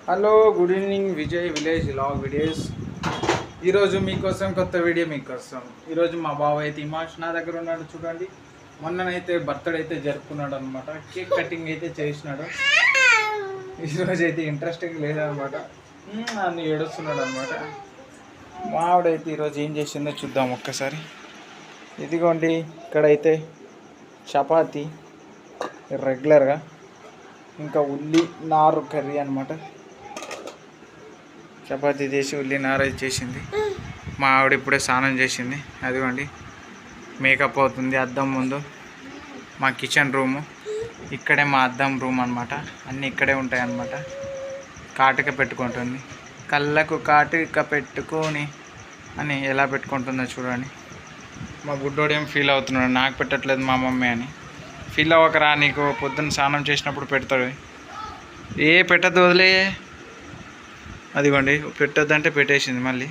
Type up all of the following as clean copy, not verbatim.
Hello, good evening. Vijay village log videos. ఈరోజు మీకోసం కొత్త వీడియో మీకోసం. ఈరోజు మా బావ అయితే ఇమాష్ నా దగ్గర ఉన్నాడు. చూడండి, మొన్ననైతే బర్త్డే అయితే జరుపుకున్నాడు అనమాట. కేక్ కటింగ్ అయితే చేసినాడు. ఈరోజు అయితే ఇంట్రెస్టింగ్ లేదనమాట. అన్ని ఏడుస్తున్నాడు అనమాట. మా ఆవిడైతే ఈరోజు ఏం చేసిందో చూద్దాం ఒక్కసారి. ఇదిగోండి, ఇక్కడైతే చపాతీ రెగ్యులర్గా, ఇంకా ఉల్లి నారు కర్రీ అనమాట. చపాతీ చేసి ఉల్లి నారైజ్ చేసింది. మా ఆవిడ ఇప్పుడే స్నానం చేసింది. అదిగోండి, మేకప్ అవుతుంది అద్దం ముందు. మా కిచెన్ రూము ఇక్కడే, మా అద్దం రూమ్ అనమాట. అన్నీ ఇక్కడే ఉంటాయి అన్నమాట. కాటుక పెట్టుకుంటుంది, కళ్ళకు కాటుక పెట్టుకొని అని ఎలా పెట్టుకుంటుందో చూడండి. మా గుడ్డోడు ఏం ఫీల్ అవుతున్నాడు, నాకు పెట్టట్లేదు మా మమ్మీ అని. ఫీల్ అవ్వకరా, నీకు పొద్దున్న స్నానం చేసినప్పుడు పెడతాడు. పెట్టద్దు, వదిలే. అదిగోండి, పెట్టొద్దంటే పెట్టేసింది మళ్ళీ.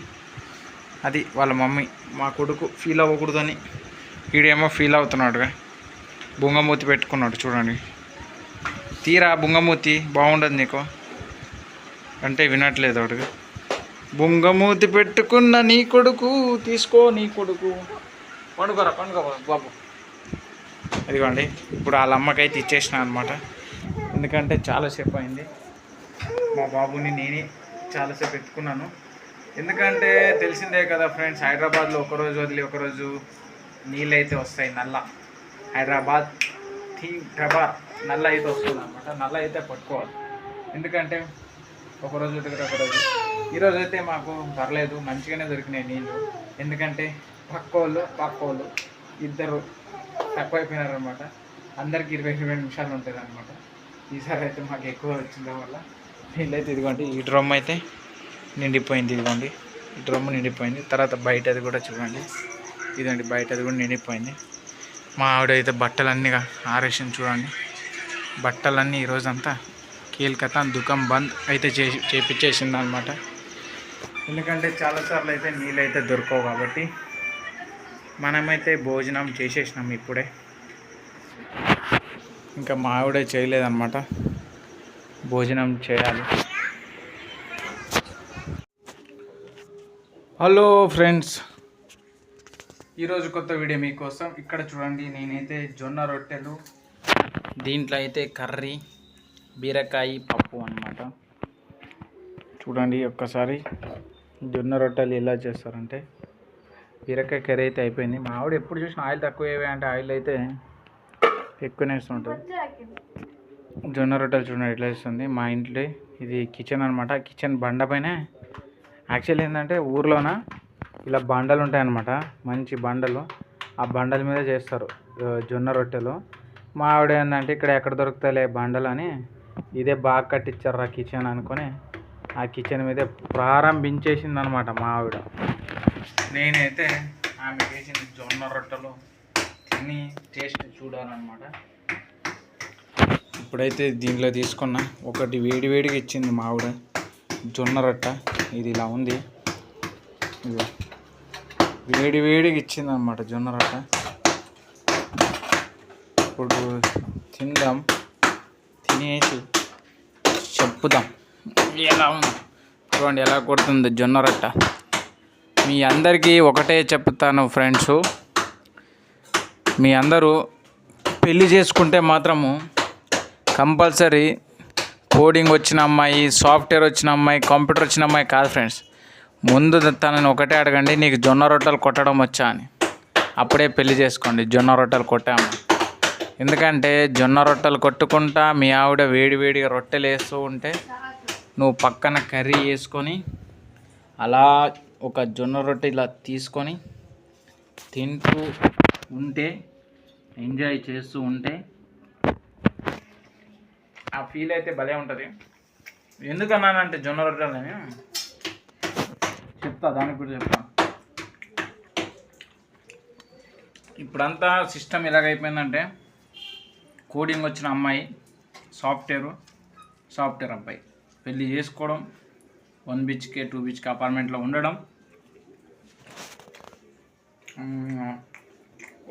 అది వాళ్ళ మమ్మీ. మా కొడుకు ఫీల్ అవ్వకూడదని వీడేమో ఫీల్ అవుతున్నాడుగా. బుంగమూతి పెట్టుకున్నాడు చూడండి. తీరా బుంగమూతి, బాగుండదు నీకు అంటే వినట్లేదు వాడుగా. బుంగమూతి పెట్టుకున్న నీ కొడుకు, తీసుకో నీ కొడుకు. పండుకోరా, పండుకో బాబు. అదిగోండి, ఇప్పుడు వాళ్ళ అమ్మకైతే ఇచ్చేసిన అనమాట. ఎందుకంటే చాలాసేపు అయింది. మా బాబుని నేనే చాలాసేపు ఎత్తుకున్నాను. ఎందుకంటే తెలిసిందే కదా ఫ్రెండ్స్, హైదరాబాద్లో ఒకరోజు వదిలి ఒకరోజు నీళ్ళు అయితే వస్తాయి. నల్ల హైదరాబాద్ ప్రభాత్ నల్ల అయితే వస్తుంది అనమాట. నల్ల అయితే పట్టుకోవాలి. ఎందుకంటే ఒకరోజు ఒకరోజు. ఈరోజు అయితే మాకు పర్లేదు, మంచిగానే దొరికినాయి నీళ్ళు. ఎందుకంటే పక్కోళ్ళు ఇద్దరు తక్కువైపోయినారనమాట. అందరికి 20 నిమిషాలు ఉంటుంది అనమాట. ఈసారి అయితే మాకు ఎక్కువ వచ్చింది వల్ల నీళ్ళైతే ఇదిగోండి. ఈ డ్రమ్ అయితే నిండిపోయింది. ఇదిగోండి, ఈ డ్రమ్ నిండిపోయింది. తర్వాత బయటది కూడా చూడండి. ఇదండి, బయటది కూడా నిండిపోయింది. మా ఆవిడ అయితే బట్టలన్నీ ఆరేసింది చూడండి. బట్టలన్నీ ఈరోజంతా కీల్కతా దుకాం బంద్ అయితే చేపించేసింది అనమాట. ఎందుకంటే చాలాసార్లు అయితే నీళ్ళు అయితే దొరకవు కాబట్టి. మనమైతే భోజనం చేసేసినాం ఇప్పుడే. ఇంకా మా ఆవిడే చేయలేదన్నమాట, భోజనం చేయాలి. హలో ఫ్రెండ్స్, ఈరోజు కొత్త వీడియో మీకోసం. ఇక్కడ చూడండి, నేనైతే జొన్న రొట్టెలు, దీంట్లో అయితే కర్రీ బీరకాయ పప్పు అన్నమాట. చూడండి ఒక్కసారి, జొన్న రొట్టెలు ఎలా చేస్తారంటే, బీరకాయ కర్రీ అయితే అయిపోయింది. మా ఆవిడ ఎప్పుడు చూసినా ఆయిల్ తక్కువ అంటే ఆయిల్ అయితే ఎక్కువనే వేస్తుంటుంది. జొన్న రొట్టెలు చూడండి ఎట్లా వేస్తుంది. మా ఇంట్లో ఇది కిచెన్ అనమాట. కిచెన్ బండ పైన యాక్చువల్లీ ఏంటంటే ఊర్లోన ఇలా బండలు ఉంటాయన్నమాట, మంచి బండలు. ఆ బండల మీద చేస్తారు జొన్న రొట్టెలు. మా ఆవిడ ఏంటంటే ఇక్కడ ఎక్కడ దొరుకుతాయిలే బండలు అని ఇదే బాగా కట్టించారు ఆ కిచెన్ అనుకొని ఆ కిచెన్ మీదే ప్రారంభించేసింది అనమాట మా ఆవిడ. నేనైతే ఆమె చేసిన జొన్న రొట్టెలు తిని టేస్ట్ చూడాలన్నమాట. ఇప్పుడైతే దీంట్లో తీసుకున్న ఒకటి వేడివేడిగా ఇచ్చింది మా ఆవిడ జొన్న రొట్టె. ఇది ఇలా ఉంది, వేడివేడిగా ఇచ్చింది అనమాట జొన్న రొట్టె. ఇప్పుడు తిందాం, తినేసి చెప్పుదాం ఎలా ఉంది. చూడండి ఎలా కొడుతుంది జొన్న రొట్టె. మీ అందరికీ ఒకటే చెప్తాను ఫ్రెండ్స్, మీ అందరూ పెళ్ళి చేసుకుంటే మాత్రము కంపల్సరీ కోడింగ్ వచ్చిన అమ్మాయి, సాఫ్ట్వేర్ వచ్చిన అమ్మాయి, కంప్యూటర్ వచ్చిన అమ్మాయి కాదు ఫ్రెండ్స్. ముందు తనని ఒకటే అడగండి, నీకు జొన్న రొట్టెలు కొట్టడం వచ్చా అని. అప్పుడే పెళ్లి చేసుకోండి జొన్న రొట్టెలు కొట్టాము. ఎందుకంటే జొన్న రొట్టెలు కొట్టుకుంటా మీ ఆవిడ వేడివేడిగా రొట్టెలు వేస్తూ ఉంటే నువ్వు పక్కన కర్రీ వేసుకొని అలా ఒక జొన్న రొట్టె ఇలా తీసుకొని తింటూ ఉంటే, ఎంజాయ్ చేస్తూ ఉంటే ఆ ఫీల్ అయితే భలే ఉంటుంది. ఎందుకన్నానంటే జొన్న రొట్టెలని చెప్తా, దానికి కూడా చెప్తా. ఇప్పుడంతా సిస్టమ్ ఎలాగైపోయిందంటే, కోడింగ్ వచ్చిన అమ్మాయి, సాఫ్ట్వేర్ అబ్బాయి పెళ్ళి చేసుకోవడం, 1 BHK 2 BHK అపార్ట్మెంట్లో ఉండడం,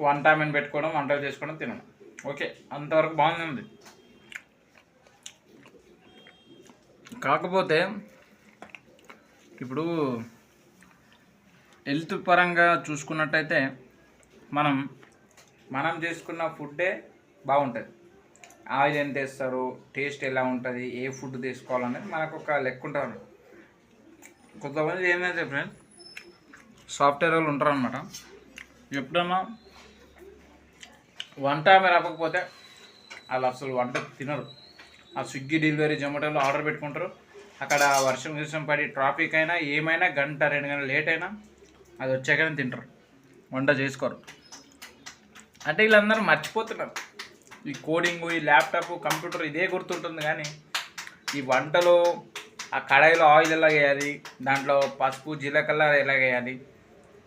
వన్ టైం అని పెట్టుకోవడం, వంటలు చేసుకోవడం, తినడం. ఓకే, అంతవరకు బాగుంది. కాకపోతే ఇప్పుడు హెల్త్ పరంగా చూసుకున్నట్టయితే మనం చేసుకున్న ఫుడ్డే బాగుంటుంది. ఆయిల్ ఎంత వేస్తారు, టేస్ట్ ఎలా ఉంటుంది, ఏ ఫుడ్ తీసుకోవాలనేది మనకు ఒక లెక్క ఉంటుంది. కొంతమంది ఏంటంటే ఫ్రెండ్స్ సాఫ్ట్వేర్ వాళ్ళు ఉంటారు అనమాట. ఎప్పుడన్నా వంట ఆమె రాకపోతే వాళ్ళు అసలు వంట తినరు. ఆ స్విగ్గీ డెలివరీ జొమాటోలో ఆర్డర్ పెట్టుకుంటారు. అక్కడ వర్షం పడి ట్రాఫిక్ అయినా ఏమైనా గంట 2 గంటలు లేట్ అయినా అది వచ్చాకనే తింటారు, వంట చేసుకోరు. అంటే వీళ్ళందరూ మర్చిపోతున్నారు. ఈ కోడింగ్, ఈ ల్యాప్టాప్, కంప్యూటర్ ఇదే గుర్తుంటుంది కానీ ఈ వంటలో ఆ కడాయిలో ఆయిల్ ఎలా వేయాలి, దాంట్లో పసుపు జీలకర్ర ఎలా వేయాలి,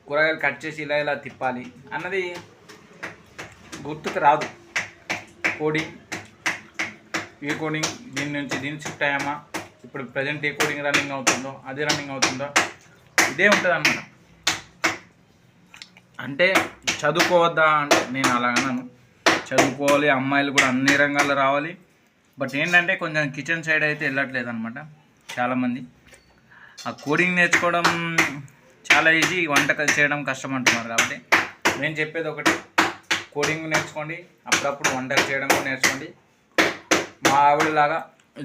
కూరగాయలు కట్ చేసి ఇలా తిప్పాలి అన్నది గుర్తుకు రాదు. కోడింగ్, ఏ కోడింగ్ దీని నుంచి షిఫ్ట్ అయ్యామా, ఇప్పుడు ప్రజెంట్ ఏ కోడింగ్ రన్నింగ్ అవుతుందో అది రన్నింగ్ అవుతుందో ఇదే ఉంటుంది అన్నమాట. అంటే చదువుకోవద్దా అంటే నేను అలాగన్నాను, చదువుకోవాలి, అమ్మాయిలు కూడా అన్ని రంగాల్లో రావాలి. బట్ ఏంటంటే కొంచెం కిచెన్ సైడ్ అయితే వెళ్ళట్లేదు అనమాట చాలామంది. ఆ కోడింగ్ నేర్చుకోవడం చాలా ఈజీ, వంట చేయడం కష్టం అంటున్నారు. కాబట్టి నేను చెప్పేది ఒకటి, కోడింగ్ నేర్చుకోండి, అప్పుడప్పుడు వంటలు చేయడం కూడా నేర్చుకోండి. మా ఆవిడలాగా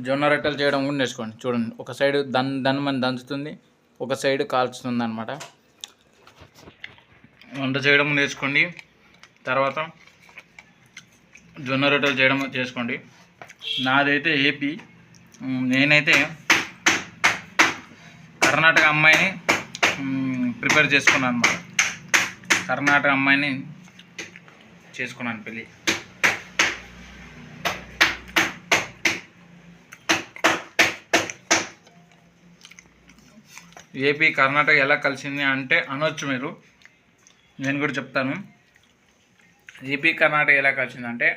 జొన్న రొట్టెలు చేయడం కూడా నేర్చుకోండి. చూడండి, ఒక సైడ్ దన్మని దంచుతుంది, ఒక సైడ్ కాల్చుతుంది అనమాట. వంట చేయడం నేర్చుకోండి, తర్వాత జొన్న రొట్టెలు చేయడం చేసుకోండి. నాదైతే ఏపీ, నేనైతే కర్ణాటక అమ్మాయిని ప్రిపేర్ చేసుకున్నాను అనమాట. కర్ణాటక అమ్మాయిని చేసుకున్నాను పెళ్ళి. ఏపీ కర్ణాటక ఎలా కలిసింది అంటే అనొచ్చు మీరు, నేను కూడా చెప్తాను. ఏపీ కర్ణాటక ఎలా కలిసిందంటే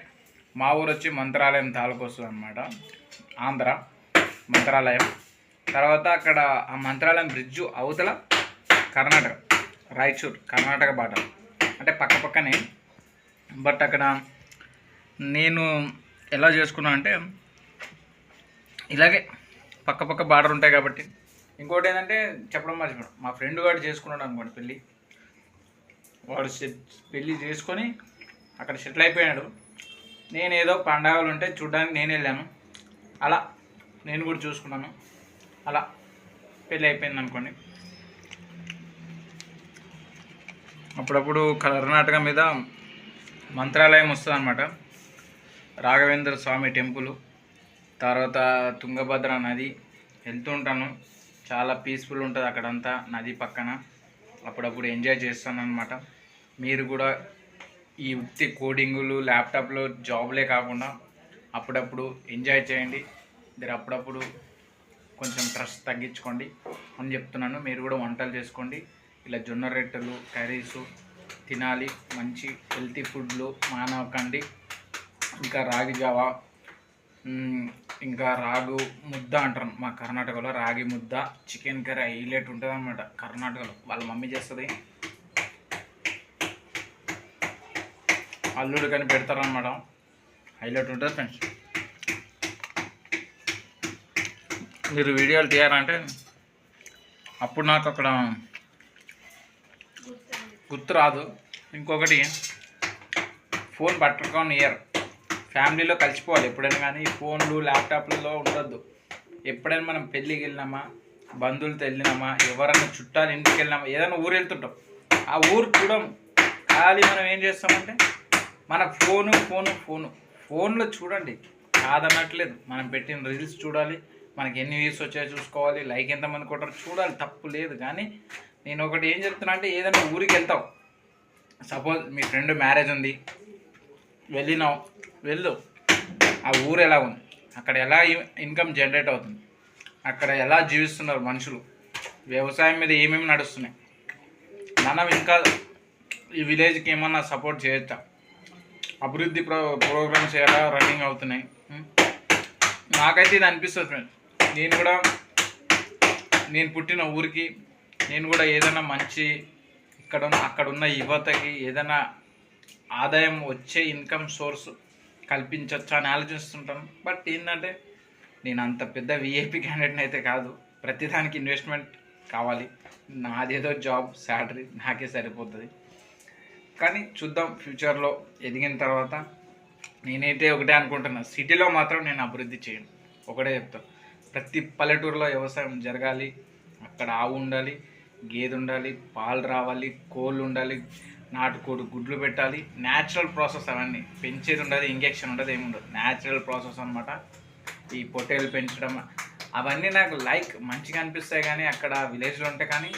మా ఊరు వచ్చి మంత్రాలయం తాలూకు వస్తుంది అనమాట, ఆంధ్ర మంత్రాలయం. తర్వాత అక్కడ ఆ మంత్రాలయం బ్రిడ్జు అవతల కర్ణాటక, రాయచూర్ కర్ణాటక బార్డర్, అంటే పక్కనే. బట్ అక్కడ నేను ఎలా చేసుకున్నా అంటే ఇలాగే పక్క బార్డర్ ఉంటాయి కాబట్టి. ఇంకోటి ఏంటంటే చెప్పడం మర్చిపోయాను, మా ఫ్రెండ్ వాడు చేసుకున్నాడు అనుకోండి పెళ్ళి. వాడు పెళ్ళి చేసుకొని అక్కడ సెటిల్ అయిపోయాడు. నేను ఏదో పండగలు ఉంటే చూడడానికి నేను వెళ్ళాను, అలా నేను కూడా చూసుకున్నాను, అలా పెళ్ళి అయిపోయింది అనుకోండి. అప్పుడప్పుడు కర్ణాటక మీద మంత్రాలయం వస్తుంది అనమాట, రాఘవేంద్ర స్వామి టెంపుల్, తర్వాత తుంగభద్ర నది వెళ్తుంటాను. చాలా పీస్ఫుల్ ఉంటుంది అక్కడంతా, నది పక్కన. అప్పుడప్పుడు ఎంజాయ్ చేస్తాను అనమాట. మీరు కూడా ఈ వృత్తి కోడింగులు, ల్యాప్టాప్లో జాబ్లే కాకుండా అప్పుడప్పుడు ఎంజాయ్ చేయండి. మీరు అప్పుడప్పుడు కొంచెం స్ట్రెస్ తగ్గించుకోండి అని చెప్తున్నాను. మీరు కూడా వంటలు చేసుకోండి, ఇలా జొన్న రొట్టెలు, కర్రీసు తినాలి, మంచి హెల్తీ ఫుడ్లు మానవకండి. ఇంకా రాగి జావా, ఇంకా రాగు ముద్ద అంటారు మా కర్ణాటకలో, రాగి ముద్ద, చికెన్ కర్రీ హైలైట్ ఉంటుంది అనమాట కర్ణాటకలో. వాళ్ళ మమ్మీ చేస్తుంది, అల్లుడు కానీ పెడతారనమాట, హైలైట్ ఉంటుంది ఫ్రెండ్స్. మీరు వీడియోలు తీయాలంటే అప్పుడు నాకు అక్కడ గుర్తు రాదు. ఇంకొకటి, ఫోన్ పట్టుకొని ఇయర్ ఫ్యామిలీలో కలిసిపోవాలి ఎప్పుడైనా, కానీ ఫోన్లు ల్యాప్టాప్లలో ఉండొద్దు. ఎప్పుడైనా మనం పెళ్ళికి వెళ్ళినామా, బంధువులతో వెళ్ళినామా, ఎవరైనా చుట్టాలు ఇంటికి వెళ్ళినామా, ఏదైనా ఊరు వెళ్తుంటాం, ఆ ఊరు చూడం ఖాళీ మనం ఏం చేస్తామంటే మన ఫోన్లో చూడండి, కాదనట్లేదు. మనం పెట్టిన రీల్స్ చూడాలి, మనకి ఎన్ని వ్యూస్ వచ్చాయో చూసుకోవాలి, లైక్ ఎంతమంది కొట్టారో చూడాలి, తప్పు లేదు. కానీ నేను ఒకటి ఏం చెప్తున్నా అంటే, ఏదైనా ఊరికి వెళ్తావు, సపోజ్ మీ ఫ్రెండ్ మ్యారేజ్ ఉంది, వెళ్ళు, ఆ ఊరు ఎలా ఉంది, అక్కడ ఎలా ఇన్కమ్ జనరేట్ అవుతుంది, అక్కడ ఎలా జీవిస్తున్నారు మనుషులు, వ్యవసాయం మీద ఏమేమి నడుస్తున్నాయి, మనం ఇంకా ఈ విలేజ్కి ఏమన్నా సపోర్ట్ చేయొచ్చా, అభివృద్ధి ప్రోగ్రామ్స్ ఎలా రన్నింగ్ అవుతున్నాయి. నాకైతే ఇది అనిపిస్తుంది ఫ్రెండ్స్. నేను పుట్టిన ఊరికి నేను కూడా ఏదైనా మంచి అక్కడున్న యువతకి ఏదైనా ఆదాయం వచ్చే ఇన్కమ్ సోర్స్ కల్పించవచ్చు అని ఆలోచిస్తుంటాను. బట్ ఏంటంటే నేను అంత పెద్ద విఐపి క్యాండిడేట్ని అయితే కాదు. ప్రతిదానికి ఇన్వెస్ట్మెంట్ కావాలి. నాదేదో జాబ్ శాలరీ నాకే సరిపోతుంది. కానీ చూద్దాం ఫ్యూచర్లో ఎదిగిన తర్వాత. నేనైతే ఒకటే అనుకుంటున్నా, సిటీలో మాత్రం నేను అభివృద్ధి చేయను. ఒకటే చెప్తాను, ప్రతి పల్లెటూరులో వ్యవసాయం జరగాలి. అక్కడ ఆవు ఉండాలి, గేదె ఉండాలి, పాలు రావాలి, కోళ్ళు ఉండాలి, నాటుకోడి గుడ్లు పెట్టాలి. న్యాచురల్ ప్రాసెస్ అవన్నీ. పెంచేది ఉండదు, ఇంజెక్షన్ ఉండదు, ఏముండదు. న్యాచురల్ ప్రాసెస్ అనమాట. ఈ పొట్టేలు పెంచడం అవన్నీ నాకు మంచిగా అనిపిస్తాయి. కానీ అక్కడ విలేజ్లో ఉంటే కానీ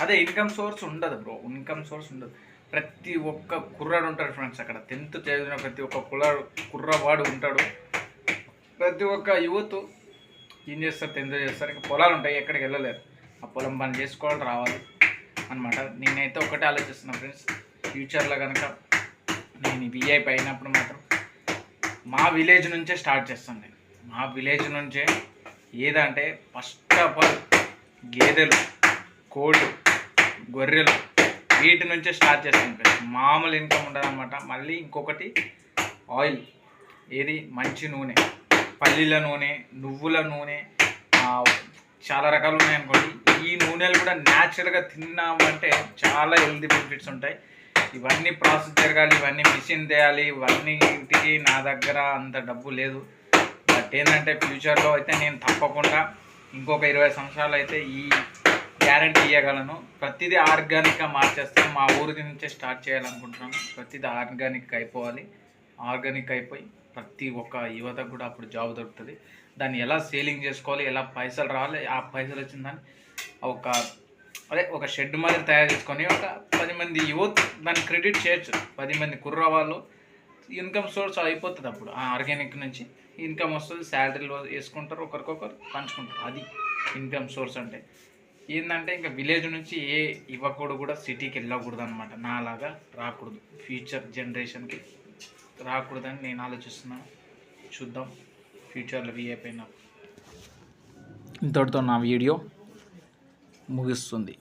అదే ఇన్కమ్ సోర్స్ ఉండదు బ్రో. ఇన్కమ్ సోర్స్ ఉండదు. ప్రతి ఒక్క కుర్రాడు ఉంటాడు ఫ్రెండ్స్ అక్కడ. 10th చదివిన ప్రతి ఒక్క కుర్రవాడు ఉంటాడు. ప్రతి ఒక్క యువత్ ఏం చేస్తారు, 10th చేస్తారు. ఇంకా పొలాలు ఉంటాయి, ఎక్కడికి వెళ్ళలేరు. ఆ పొలం పని చేసుకోవాలి, రావాలి అనమాట. నేనైతే ఒకటే ఆలోచిస్తున్నా ఫ్రెండ్స్, ఫ్యూచర్లో కనుక నేను విఐపి అయినప్పుడు మాత్రం మా విలేజ్ నుంచే స్టార్ట్ చేస్తాను. నేను మా విలేజ్ నుంచే ఏదంటే ఫస్ట్ ఆఫ్ ఆల్ గేదెలు, కోళ్ళు, గొర్రెలు వీటి నుంచే స్టార్ట్ చేస్తాను ఫ్రెండ్స్. మామూలు ఇన్కమ్ ఉండదు అనమాట. మళ్ళీ ఇంకొకటి ఆయిల్, ఏది మంచి నూనె, పల్లీల నూనె, నువ్వుల నూనె, చాలా రకాలు ఉన్నాయనుకోండి. ఈ నూనెలు కూడా న్యాచురల్గా తిన్నామంటే చాలా హెల్తీ బెనిఫిట్స్ ఉంటాయి. ఇవన్నీ ప్రాసెస్ జరగాలి, ఇవన్నీ మిషన్ తేయాలి, ఇవన్నీ ఇంటికి నా దగ్గర అంత డబ్బు లేదు. బట్ ఏంటంటే ఫ్యూచర్లో అయితే నేను తప్పకుండా ఇంకొక 20 సంవత్సరాలు అయితే ఈ గ్యారంటీ ఇవ్వగలను. ప్రతిదీ ఆర్గానిక్గా మార్చేస్తాను. మా ఊరి నుంచే స్టార్ట్ చేయాలనుకుంటున్నాను. ప్రతిదీ ఆర్గానిక్ అయిపోవాలి. ఆర్గానిక్ అయిపోయి ప్రతి ఒక్క యువతకు కూడా అప్పుడు జాబ్ దొరుకుతుంది. దాన్ని ఎలా సేలింగ్ చేసుకోవాలి, ఎలా పైసలు రావాలి, ఆ పైసలు వచ్చిన దాన్ని ఒక షెడ్ మాదిరి తయారు చేసుకొని ఒక 10 మంది యువత్ దాన్ని క్రెడిట్ చేయొచ్చు. 10 మంది కుర్రవాళ్ళు ఇన్కమ్ సోర్స్ అయిపోతుంది. అప్పుడు ఆ ఆర్గానిక్ నుంచి ఇన్కమ్ వస్తుంది. శాలరీలో వేసుకుంటారు, ఒకరికొకరు పంచుకుంటారు. అది ఇన్కమ్ సోర్స్ అంటే. ఏంటంటే ఇంకా విలేజ్ నుంచి ఏ యువకుడు కూడా సిటీకి వెళ్ళకూడదు అనమాట. నాలాగా రాకూడదు, ఫ్యూచర్ జనరేషన్కి రాకూడదని నేను ఆలోచిస్తున్నాను. చూద్దాం ఫ్యూచర్లో విఐపి అయినప్పుడు. ఇంతటితో నా వీడియో ముగిస్తుంది.